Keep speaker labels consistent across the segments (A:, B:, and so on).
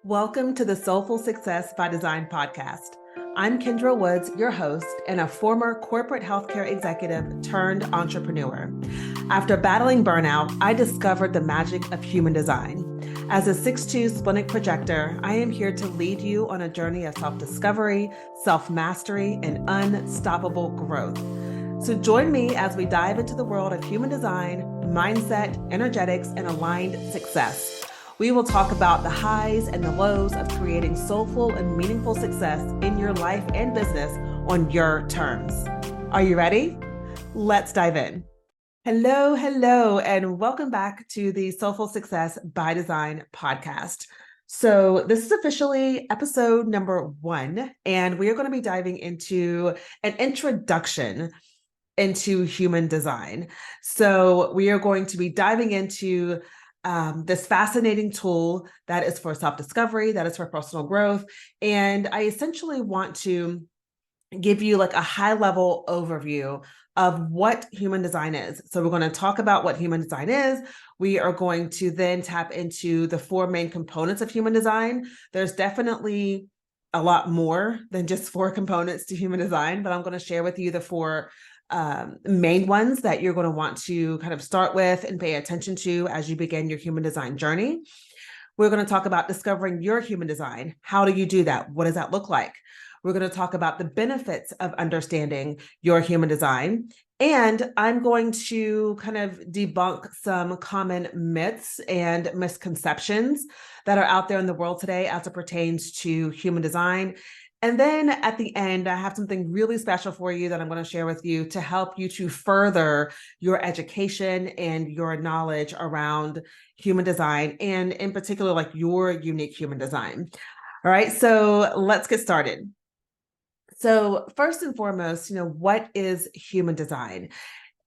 A: Welcome to the Soulful Success by Design podcast. I'm Kendra Woods, your host, and a former corporate healthcare executive turned entrepreneur. After battling burnout, I discovered the magic of human design. As a 6'2" splenic projector, I am here to lead you on a journey of self-discovery, self-mastery, and unstoppable growth. So join me as we dive into the world of human design, mindset, energetics, and aligned success. We will talk about the highs and the lows of creating soulful and meaningful success in your life and business on your terms. Are you ready? Let's dive in. Hello, and welcome back to the Soulful Success by Design podcast. So this is officially episode number 1, and we are going to be diving into an introduction into human design. So we are going to be diving into this fascinating tool that is for self-discovery, that is for personal growth. And I essentially want to give you like a high-level overview of what human design is. So we're going to talk about what human design is. We are going to then tap into the 4 main components of human design. There's definitely a lot more than just 4 components to human design, but I'm going to share with you the 4 main ones that you're going to want to kind of start with and pay attention to as you begin your human design journey. We're going to talk about discovering your human design. How do you do that? What does that look like? We're going to talk about the benefits of understanding your human design. And I'm going to kind of debunk some common myths and misconceptions that are out there in the world today as it pertains to human design. And then at the end, I have something really special for you that I'm going to share with you to help you to further your education and your knowledge around human design, and in particular, like your unique human design. All right, so let's get started. So first and foremost, what is human design?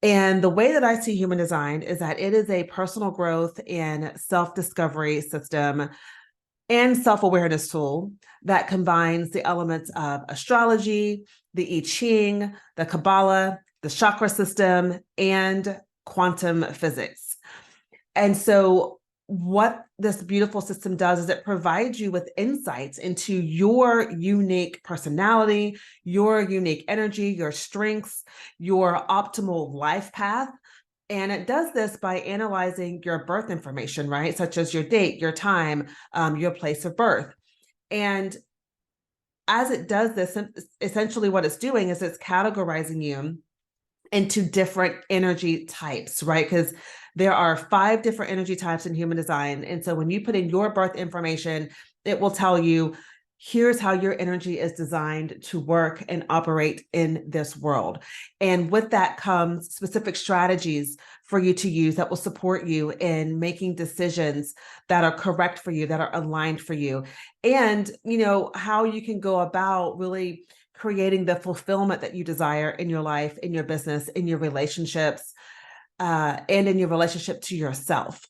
A: And the way that I see human design is that it is a personal growth and self-discovery system and self-awareness tool that combines the elements of astrology, the I Ching, the Kabbalah, the chakra system, and quantum physics. And so what this beautiful system does is it provides you with insights into your unique personality, your unique energy, your strengths, your optimal life path. And it does this by analyzing your birth information, right? Such as your date, your time, your place of birth. And as it does this, essentially what it's doing is it's categorizing you into different energy types, right? Because there are 5 different energy types in human design. And so when you put in your birth information, it will tell you, here's how your energy is designed to work and operate in this world. And with that comes specific strategies for you to use that will support you in making decisions that are correct for you, that are aligned for you. And, how you can go about really creating the fulfillment that you desire in your life, in your business, in your relationships, and in your relationship to yourself.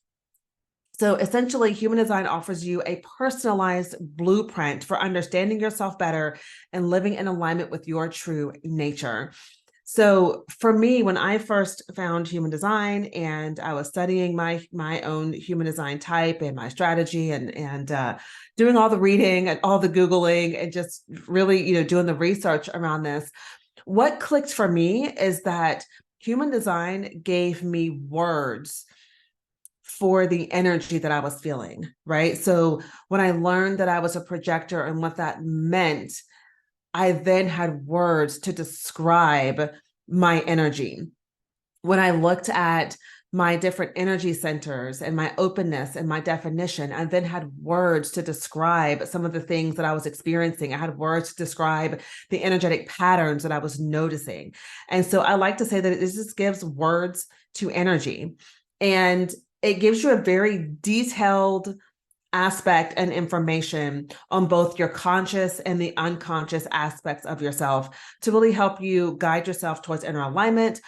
A: So essentially, human design offers you a personalized blueprint for understanding yourself better and living in alignment with your true nature. So for me, when I first found human design and I was studying my own human design type and my strategy and doing all the reading and all the Googling and just really, doing the research around this, what clicked for me is that human design gave me words for the energy that I was feeling, right? So when I learned that I was a projector and what that meant, I then had words to describe my energy. When I looked at my different energy centers and my openness and my definition, I then had words to describe some of the things that I was experiencing. I had words to describe the energetic patterns that I was noticing. And so I like to say that it just gives words to energy. And it gives you a very detailed aspect and information on both your conscious and the unconscious aspects of yourself to really help you guide yourself towards inner alignment,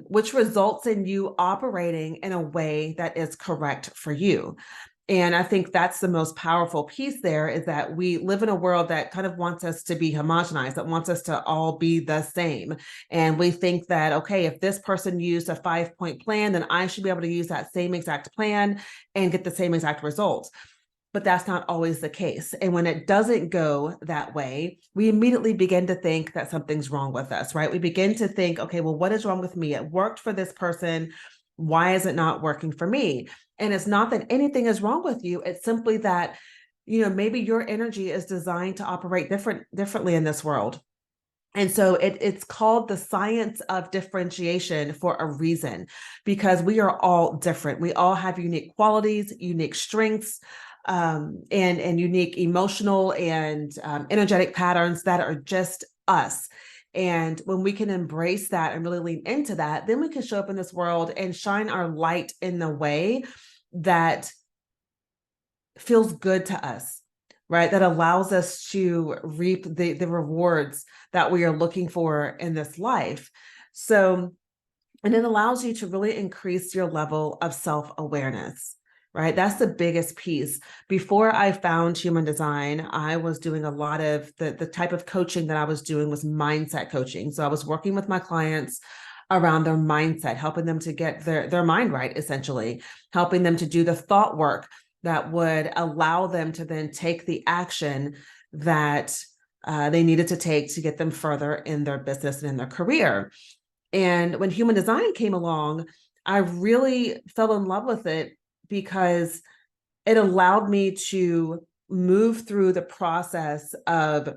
A: which results in you operating in a way that is correct for you. And I think that's the most powerful piece there, is that we live in a world that kind of wants us to be homogenized, that wants us to all be the same. And we think that, okay, if this person used a 5-point plan, then I should be able to use that same exact plan and get the same exact results. but that's not always the case. And when it doesn't go that way, we immediately begin to think that something's wrong with us, right? We begin to think, okay, well, what is wrong with me? It worked for this person. Why is it not working for me? And it's not that anything is wrong with you. It's simply that, maybe your energy is designed to operate differently in this world. And so it's called the science of differentiation for a reason, because we are all different. We all have unique qualities, unique strengths, and unique emotional and energetic patterns that are just us. And when we can embrace that and really lean into that, then we can show up in this world and shine our light in the way that feels good to us, right? That allows us to reap the rewards that we are looking for in this life. So, and it allows you to really increase your level of self-awareness, right? That's the biggest piece. Before I found human design, I was doing a lot of the type of coaching that I was doing was mindset coaching. So I was working with my clients around their mindset, helping them to get their mind right, essentially, helping them to do the thought work that would allow them to then take the action that they needed to take to get them further in their business and in their career. And when human design came along, I really fell in love with it because it allowed me to move through the process of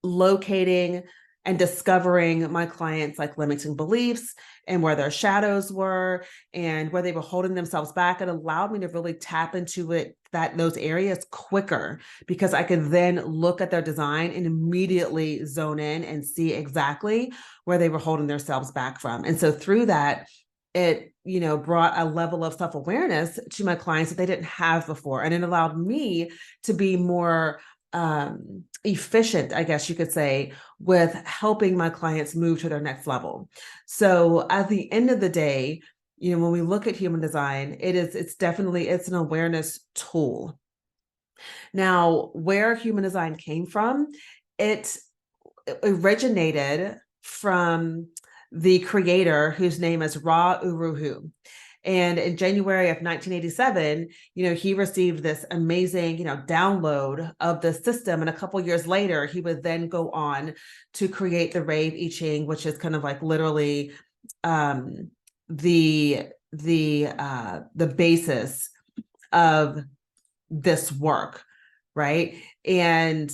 A: locating and discovering my clients' like limiting beliefs and where their shadows were and where they were holding themselves back. It allowed me to really tap into those areas quicker, because I could then look at their design and immediately zone in and see exactly where they were holding themselves back from. And so through that, it, brought a level of self-awareness to my clients that they didn't have before. And it allowed me to be more efficient, I guess you could say, with helping my clients move to their next level. So at the end of the day, when we look at human design, it's an awareness tool. Now, where human design came from, it originated from the creator, whose name is Ra Uru Hu. And in January of 1987, he received this amazing, download of the system. And a couple of years later, he would then go on to create the Rave I Ching, which is kind of like literally the basis of this work, right? And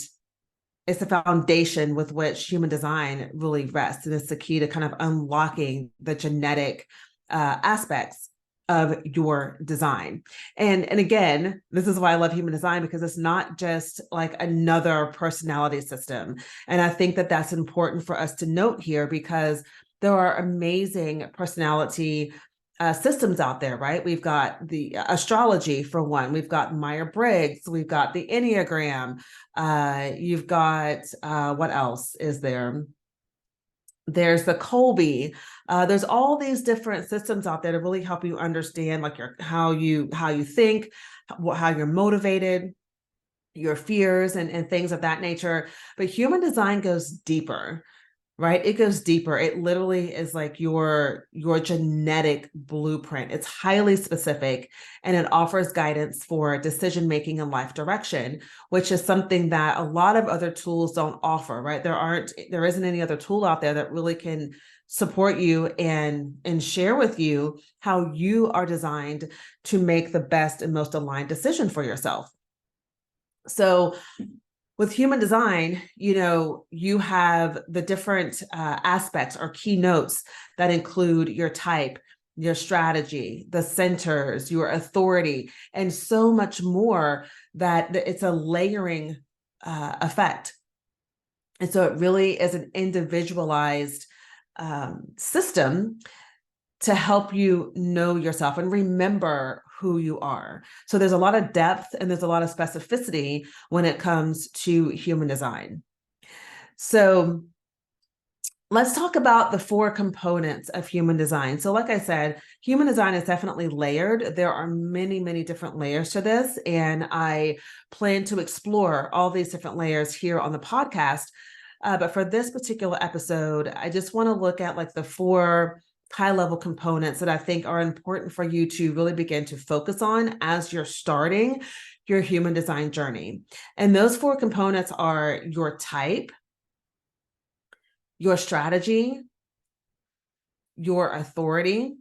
A: it's the foundation with which human design really rests. And it's the key to kind of unlocking the genetic aspects of your design. And again, this is why I love human design, because it's not just like another personality system. And I think that that's important for us to note here, because there are amazing personality systems out there, right? We've got the astrology for one, we've got Myers-Briggs, we've got the Enneagram, you've got, what else is there? There's the Colby. There's all these different systems out there to really help you understand like how you think, how you're motivated, your fears and things of that nature. But human design goes deeper, right? It goes deeper. It literally is like your genetic blueprint. It's highly specific, and it offers guidance for decision making and life direction, which is something that a lot of other tools don't offer, right? There isn't any other tool out there that really can support you and share with you how you are designed to make the best and most aligned decision for yourself. So with human design, you have the different aspects or keynotes that include your type, your strategy, the centers, your authority, and so much more, that it's a layering effect. And so it really is an individualized system to help you know yourself and remember who you are. So there's a lot of depth and there's a lot of specificity when it comes to human design. So let's talk about the 4 components of human design. So like I said, human design is definitely layered. There are many, many different layers to this, and I plan to explore all these different layers here on the podcast. But for this particular episode, I just want to look at like the 4 high-level components that I think are important for you to really begin to focus on as you're starting your human design journey. And those 4 components are your type, your strategy, your authority,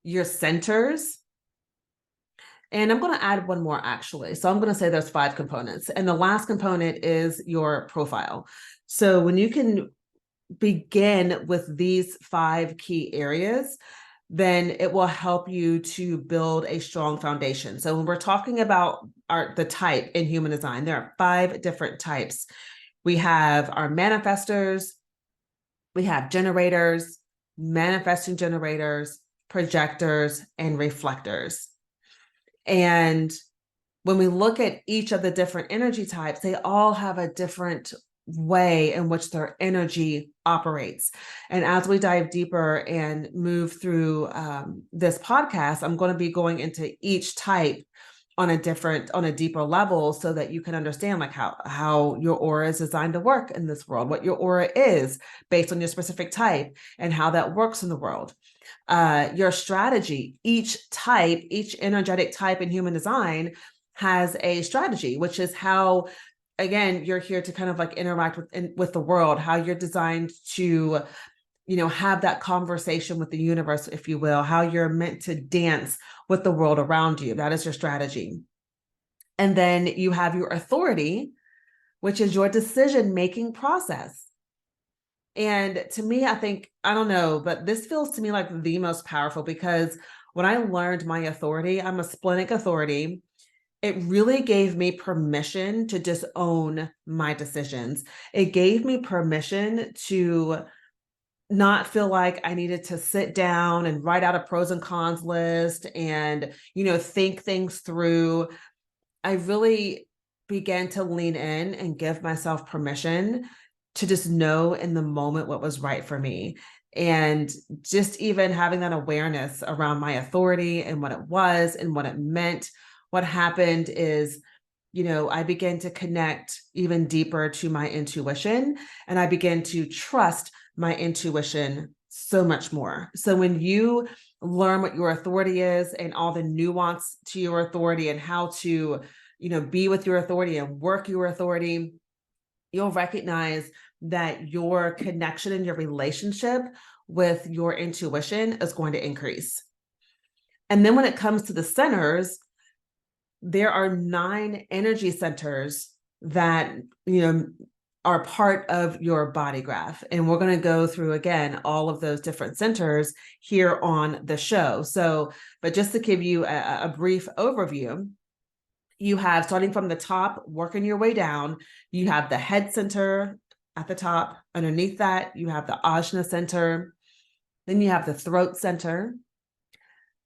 A: your centers. And I'm going to add one more actually. So I'm going to say there's 5 components. And the last component is your profile. So when you can begin with these 5 key areas, then it will help you to build a strong foundation. So when we're talking about the type in human design, there are 5 different types. We have our manifestors, we have generators, manifesting generators, projectors, and reflectors. And when we look at each of the different energy types, they all have a different way in which their energy operates. And as we dive deeper and move through this podcast, I'm going to be going into each type on a deeper level so that you can understand like how your aura is designed to work in this world, what your aura is based on your specific type and how that works in the world. Your strategy, each energetic type in human design has a strategy, which is how, again, you're here to kind of like interact with the world, how you're designed to, have that conversation with the universe, if you will, how you're meant to dance with the world around you. That is your strategy. And then you have your authority, which is your decision-making process. And to me, I don't know, but this feels to me like the most powerful because when I learned my authority, I'm a splenic authority. It really gave me permission to just own my decisions. It gave me permission to not feel like I needed to sit down and write out a pros and cons list and, think things through. I really began to lean in and give myself permission to just know in the moment what was right for me. And just even having that awareness around my authority and what it was and what it meant, what happened is, I began to connect even deeper to my intuition, and I began to trust my intuition so much more. So when you learn what your authority is and all the nuance to your authority and how to, be with your authority and work your authority, you'll recognize that your connection and your relationship with your intuition is going to increase. And then when it comes to the centers, there are 9 energy centers that, are part of your body graph. And we're going to go through again, all of those different centers here on the show. So, but just to give you a brief overview, you have, starting from the top, working your way down, you have the head center at the top. Underneath that, you have the ajna center. Then you have the throat center.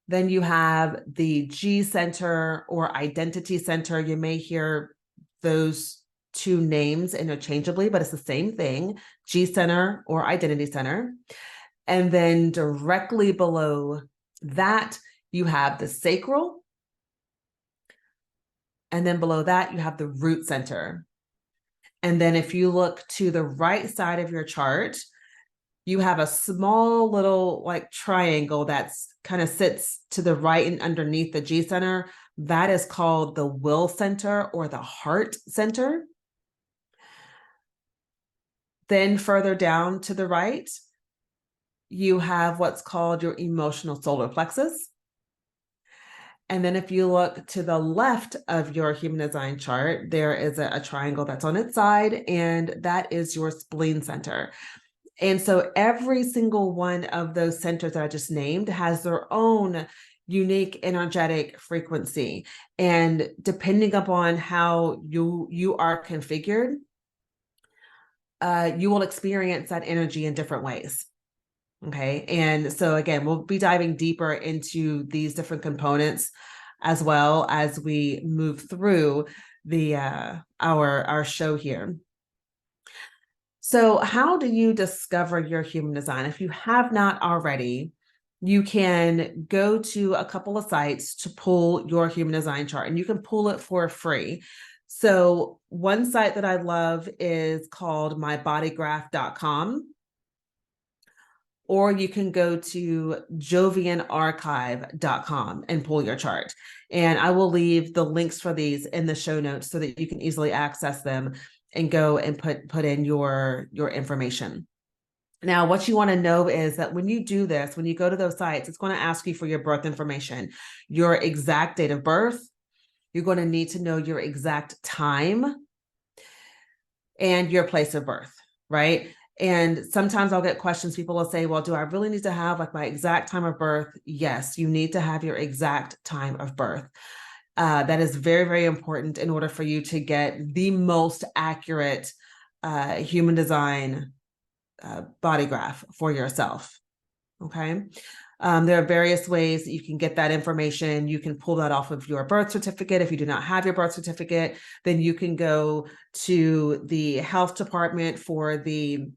A: Then you have the G center or identity center. You may hear those 2 names interchangeably, but it's the same thing, G center or identity center. And then directly below that, you have the sacral. And then below that, you have the root center. And then if you look to the right side of your chart, you have a small little like triangle that's kind of sits to the right and underneath the G center. That is called the will center or the heart center. Then further down to the right, you have what's called your emotional solar plexus. And then if you look to the left of your human design chart, there is a triangle that's on its side, and that is your spleen center. And so every single one of those centers that I just named has their own unique energetic frequency. And depending upon how you are configured, you will experience that energy in different ways. Okay. And so again, we'll be diving deeper into these different components as well as we move through the our show here. So how do you discover your human design? If you have not already, you can go to a couple of sites to pull your human design chart, and you can pull it for free. So one site that I love is called mybodygraph.com. or you can go to jovianarchive.com and pull your chart. And I will leave the links for these in the show notes so that you can easily access them and go and put in your information. Now, what you want to know is that when you do this, when you go to those sites, it's going to ask you for your birth information, your exact date of birth. You're going to need to know your exact time and your place of birth, right? And sometimes I'll get questions. People will say, well, do I really need to have like my exact time of birth? Yes, you need to have your exact time of birth. That is very, very important in order for you to get the most accurate human design body graph for yourself. Okay. There are various ways that you can get that information. You can pull that off of your birth certificate. If you do not have your birth certificate, then you can go to the health department for the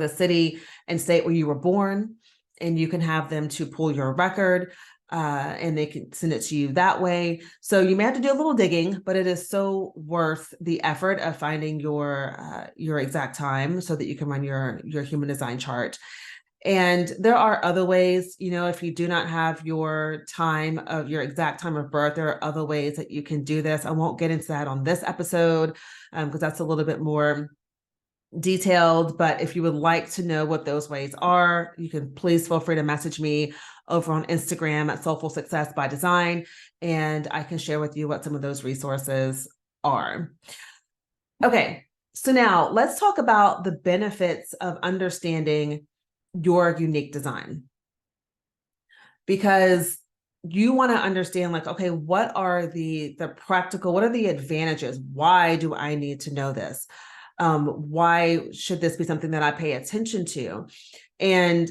A: city and state where you were born, and you can have them to pull your record, and they can send it to you that way. So you may have to do a little digging, but it is so worth the effort of finding your exact time so that you can run your human design chart. And there are other ways, if you do not have your exact time of birth, there are other ways that you can do this. I won't get into that on this episode because that's a little bit more detailed. But if you would like to know what those ways are, you can please feel free to message me over on Instagram at Soulful Success by Design, and I can share with you what some of those resources are. Okay, so now let's talk about the benefits of understanding your unique design, because you want to understand, like, okay, what are the advantages? Why do I need to know this? Why should this be something that I pay attention to? And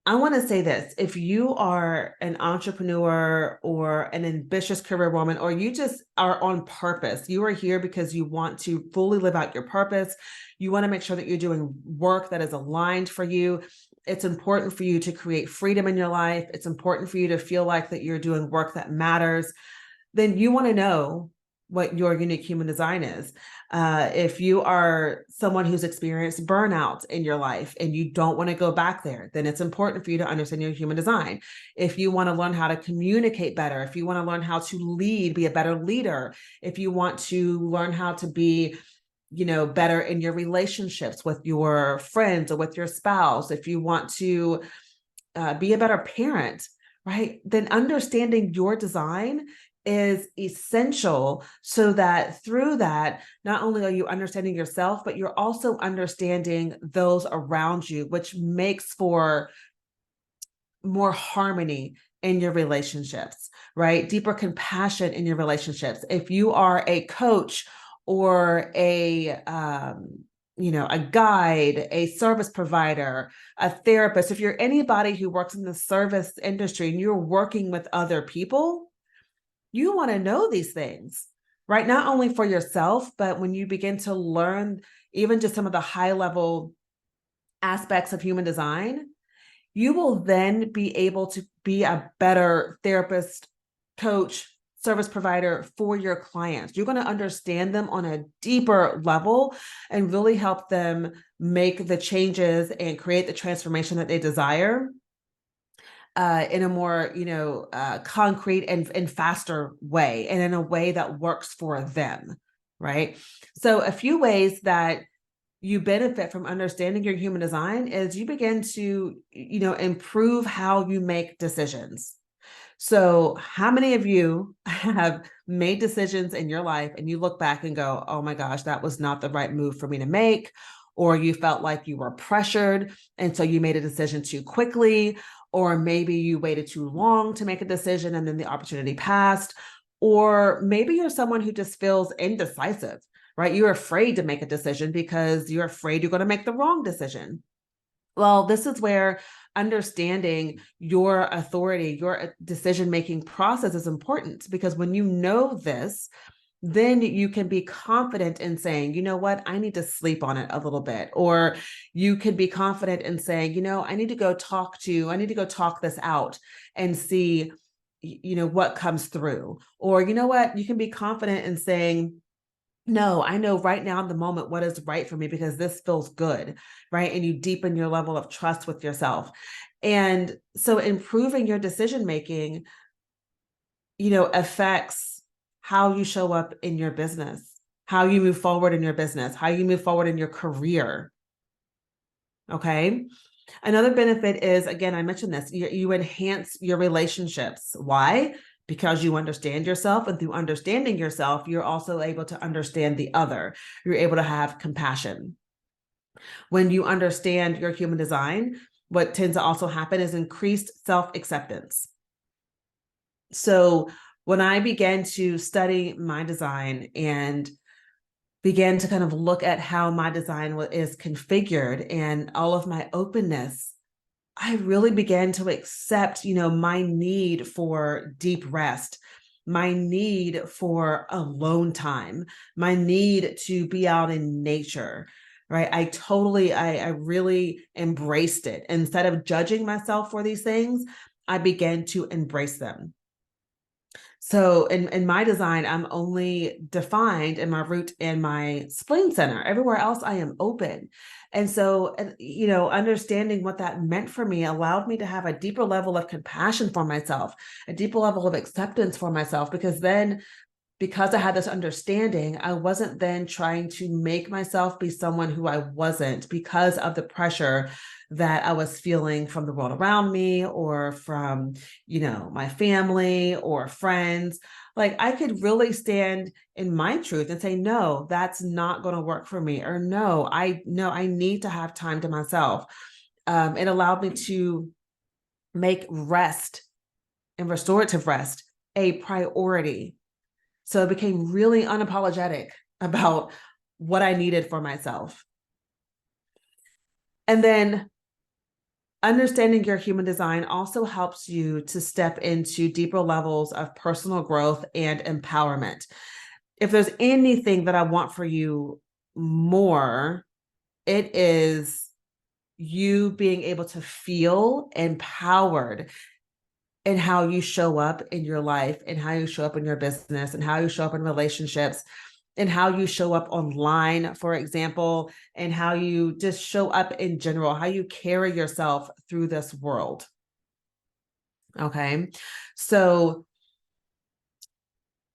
A: I want to say this: if you are an entrepreneur or an ambitious career woman, or you just are on purpose, you are here because you want to fully live out your purpose. You want to make sure that you're doing work that is aligned for you. It's important for you to create freedom in your life. It's important for you to feel like that you're doing work that matters. Then you want to know what your unique human design is. If you are someone who's experienced burnout in your life and you don't want to go back there, then it's important for you to understand your human design. If you want to learn how to communicate better, if you want to learn how to lead, be a better leader, if you want to learn how to be better in your relationships with your friends or with your spouse, if you want to be a better parent, right? Then understanding your design is essential, so that through that, not only are you understanding yourself, but you're also understanding those around you, which makes for more harmony in your relationships, right? Deeper compassion in your relationships. If you are a coach or a guide, a service provider, a therapist, if you're anybody who works in the service industry and you're working with other people, you want to know these things, right? Not only for yourself, but when you begin to learn even just some of the high level aspects of human design, you will then be able to be a better therapist, coach, service provider for your clients. You're going to understand them on a deeper level and really help them make the changes and create the transformation that they desire in a more, concrete and faster way, and in a way that works for them, right? So a few ways that you benefit from understanding your human design is you begin to, improve how you make decisions. So how many of you have made decisions in your life and you look back and go, oh my gosh, that was not the right move for me to make, or you felt like you were pressured and so you made a decision too quickly, or maybe you waited too long to make a decision and then the opportunity passed, or maybe you're someone who just feels indecisive, right? You're afraid to make a decision because you're afraid you're going to make the wrong decision. Well, this is where understanding your authority, your decision-making process is important, because when you know this, then you can be confident in saying, you know what, I need to sleep on it a little bit. Or you can be confident in saying, I need to go talk this out and see, what comes through. Or, you can be confident in saying, No, I know right now in the moment what is right for me because this feels good, right? And you deepen your level of trust with yourself. And so improving your decision making, affects how you show up in your business, how you move forward in your business, how you move forward in your career. Okay. Another benefit is, again, I mentioned this, you enhance your relationships. Why? Because you understand yourself, and through understanding yourself, you're also able to understand the other. You're able to have compassion. When you understand your human design, what tends to also happen is increased self-acceptance. So when I began to study my design and began to kind of look at how my design is configured and all of my openness, I really began to accept, my need for deep rest, my need for alone time, my need to be out in nature, right? I really embraced it. Instead of judging myself for these things, I began to embrace them. So in my design, I'm only defined in my root and my spleen center. Everywhere else, I am open. And so, understanding what that meant for me allowed me to have a deeper level of compassion for myself, a deeper level of acceptance for myself, because I had this understanding, I wasn't then trying to make myself be someone who I wasn't because of the pressure that I was feeling from the world around me or from, my family or friends. Like I could really stand in my truth and say, no, that's not going to work for me. Or no, I need to have time to myself. It allowed me to make rest and restorative rest a priority. So I became really unapologetic about what I needed for myself. And then understanding your human design also helps you to step into deeper levels of personal growth and empowerment. If there's anything that I want for you more, it is you being able to feel empowered in how you show up in your life and how you show up in your business and how you show up in relationships and how you show up online, for example, and how you just show up in general, how you carry yourself through this world. Okay. So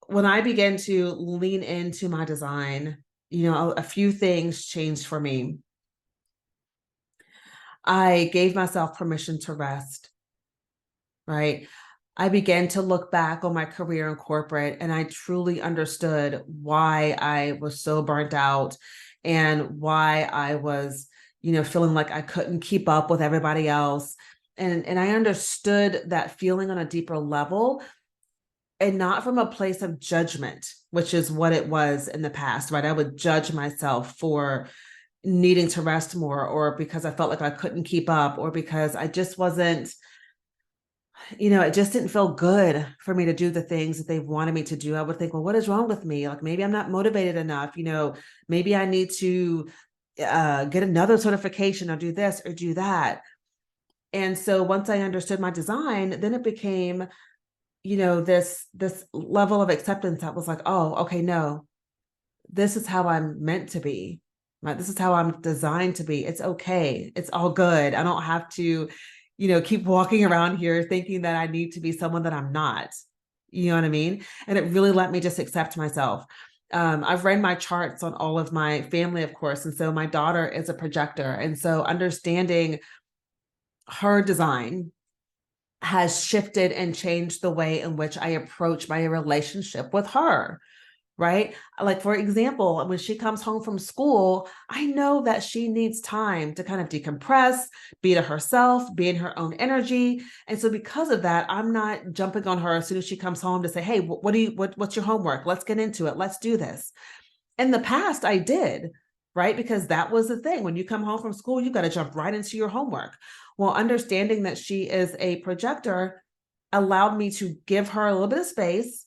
A: when I began to lean into my design, a few things changed for me. I gave myself permission to rest, right? I began to look back on my career in corporate and I truly understood why I was so burnt out and why I was, feeling like I couldn't keep up with everybody else. And I understood that feeling on a deeper level and not from a place of judgment, which is what it was in the past, right? I would judge myself for needing to rest more or because I felt like I couldn't keep up or because I just wasn't, it just didn't feel good for me to do the things that they wanted me to do. I would think, well, what is wrong with me? Like maybe I'm not motivated enough. Maybe I need to get another certification or do this or do that. And so once I understood my design, then it became, this level of acceptance that was like, oh, okay, no, this is how I'm meant to be. Right. This is how I'm designed to be. It's okay. It's all good. I don't have to, keep walking around here thinking that I need to be someone that I'm not. You know what I mean? And it really let me just accept myself. I've read my charts on all of my family, of course. And so my daughter is a projector. And so understanding her design has shifted and changed the way in which I approach my relationship with her. Right? Like, for example, when she comes home from school, I know that she needs time to kind of decompress, be to herself, be in her own energy. And so because of that, I'm not jumping on her as soon as she comes home to say, hey, what's your homework? Let's get into it. Let's do this. In the past, I did, right? Because that was the thing. When you come home from school, you got to jump right into your homework. Well, understanding that she is a projector allowed me to give her a little bit of space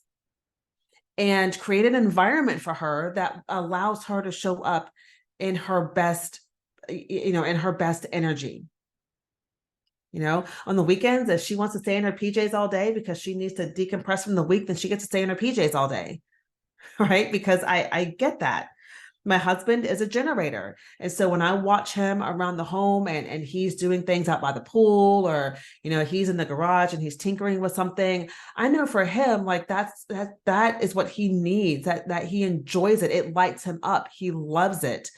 A: and create an environment for her that allows her to show up in her best, in her best energy. On the weekends, if she wants to stay in her PJs all day because she needs to decompress from the week, then she gets to stay in her PJs all day. right? Because I get that. My husband is a generator. And so when I watch him around the home and he's doing things out by the pool, or, he's in the garage and he's tinkering with something, I know for him, like that is what he needs, that he enjoys it. It lights him up. He loves it.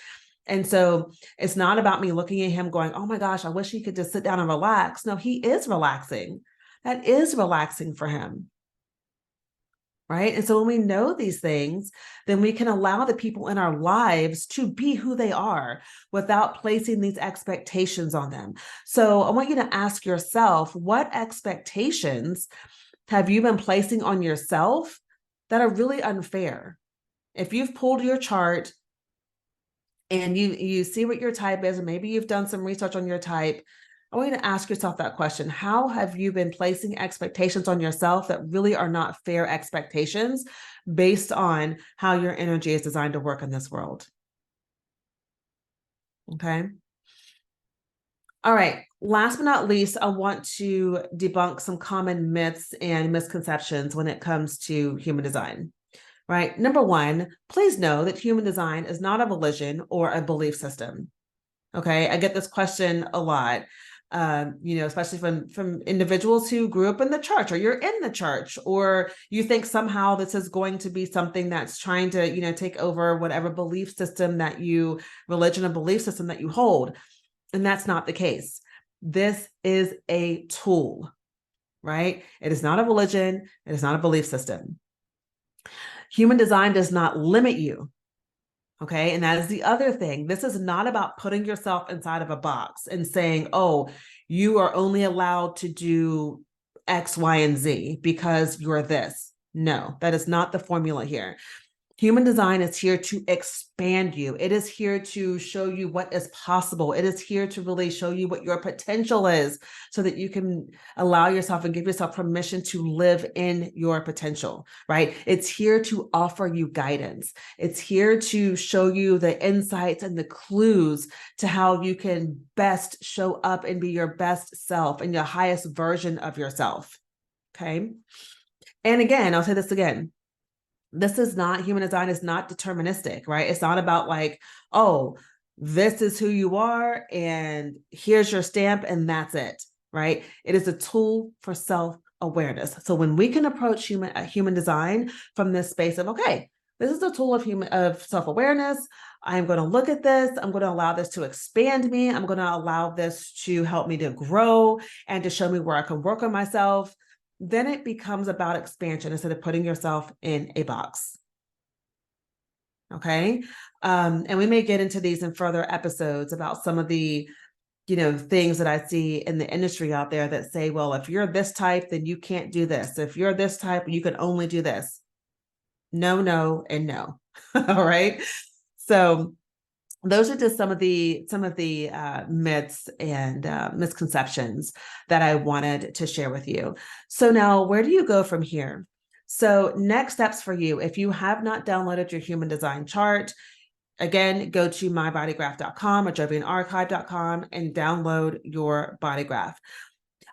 A: And so it's not about me looking at him going, oh my gosh, I wish he could just sit down and relax. No, he is relaxing. That is relaxing for him. Right. And so when we know these things, then we can allow the people in our lives to be who they are without placing these expectations on them. So I want you to ask yourself, what expectations have you been placing on yourself that are really unfair? If you've pulled your chart and you see what your type is, and maybe you've done some research on your type, I want you to ask yourself that question. How have you been placing expectations on yourself that really are not fair expectations based on how your energy is designed to work in this world? Okay. All right. Last but not least, I want to debunk some common myths and misconceptions when it comes to human design. Right. Number one, please know that human design is not a religion or a belief system. Okay. I get this question a lot. Especially from individuals who grew up in the church, or you're in the church, or you think somehow this is going to be something that's trying to, take over whatever religion or belief system that you hold. And that's not the case. This is a tool, right? It is not a religion. It is not a belief system. Human design does not limit you. Okay. And that is the other thing. This is not about putting yourself inside of a box and saying, oh, you are only allowed to do X, Y, and Z because you're this. No, that is not the formula here. Human design is here to expand you. It is here to show you what is possible. It is here to really show you what your potential is so that you can allow yourself and give yourself permission to live in your potential, right? It's here to offer you guidance. It's here to show you the insights and the clues to how you can best show up and be your best self and your highest version of yourself, okay? And again, I'll say this again. Human design is not deterministic, right? It's not about like, oh, this is who you are and here's your stamp and that's it, right? It is a tool for self-awareness. So when we can approach human design from this space of, okay, this is a tool of self-awareness. I'm going to look at this. I'm going to allow this to expand me. I'm going to allow this to help me to grow and to show me where I can work on myself. Then it becomes about expansion instead of putting yourself in a box. Okay. And we may get into these in further episodes about some of the, things that I see in the industry out there that say, well, if you're this type, then you can't do this. If you're this type, you can only do this. No, no, and no. All right. So those are just some of the myths and misconceptions that I wanted to share with you. So now, where do you go from here? So next steps for you, if you have not downloaded your human design chart, again, go to mybodygraph.com or jovianarchive.com and download your body graph.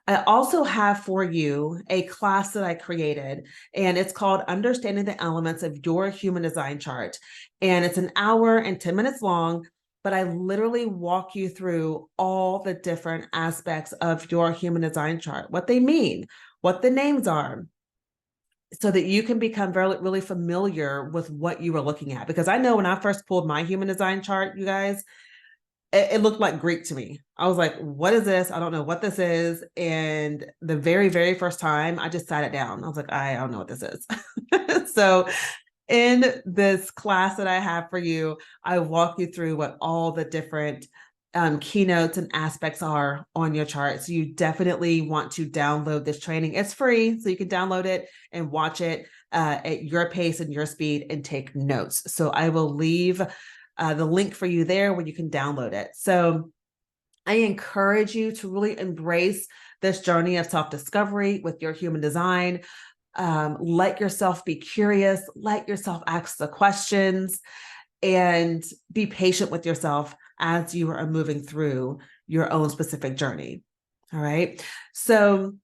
A: I also have for you a class that I created, and it's called Understanding the Elements of Your Human Design Chart. And it's an hour and 10 minutes long, but I literally walk you through all the different aspects of your human design chart, what they mean, what the names are, so that you can become really familiar with what you were looking at. Because I know when I first pulled my human design chart, you guys, it looked like Greek to me. I was like, what is this? I don't know what this is. And the very, very first time I just sat it down. I was like, I don't know what this is. So in this class that I have for you, I walk you through what all the different keynotes and aspects are on your chart. So you definitely want to download this training. It's free, so you can download it and watch it at your pace and your speed and take notes. So I will leave the link for you there where you can download it. So I encourage you to really embrace this journey of self-discovery with your human design. Let yourself be curious, let yourself ask the questions, and be patient with yourself as you are moving through your own specific journey. All right. So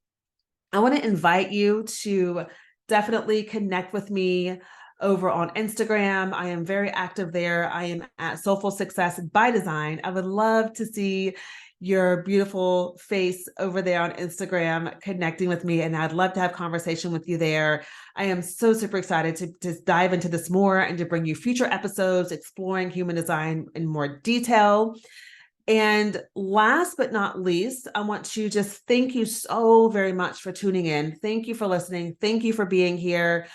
A: I want to invite you to definitely connect with me over on Instagram. I am very active there. I am at Soulful Success by Design. I would love to see your beautiful face over there on Instagram connecting with me, and I'd love to have conversation with you there. I am so super excited to dive into this more and to bring you future episodes exploring human design in more detail. And last but not least, I want to just thank you so very much for tuning in. Thank you for listening. Thank you for being here.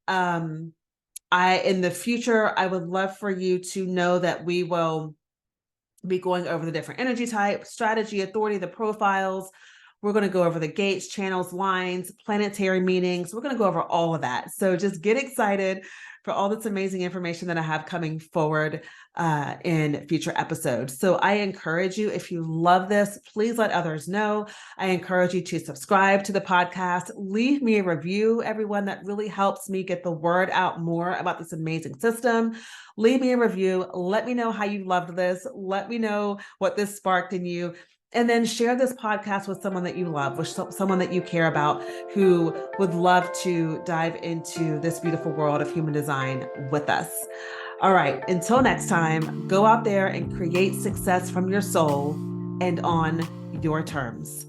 A: In the future, I would love for you to know that we will be going over the different energy types, strategy, authority, the profiles. We're going to go over the gates, channels, lines, planetary meanings. We're going to go over all of that. So just get excited for all this amazing information that I have coming forward in future episodes. So I encourage you, if you love this, please let others know. I encourage you to subscribe to the podcast. Leave me a review, everyone. That really helps me get the word out more about this amazing system. Leave me a review. Let me know how you loved this. Let me know what this sparked in you. And then share this podcast with someone that you love, with someone that you care about, who would love to dive into this beautiful world of human design with us. All right, until next time, go out there and create success from your soul and on your terms.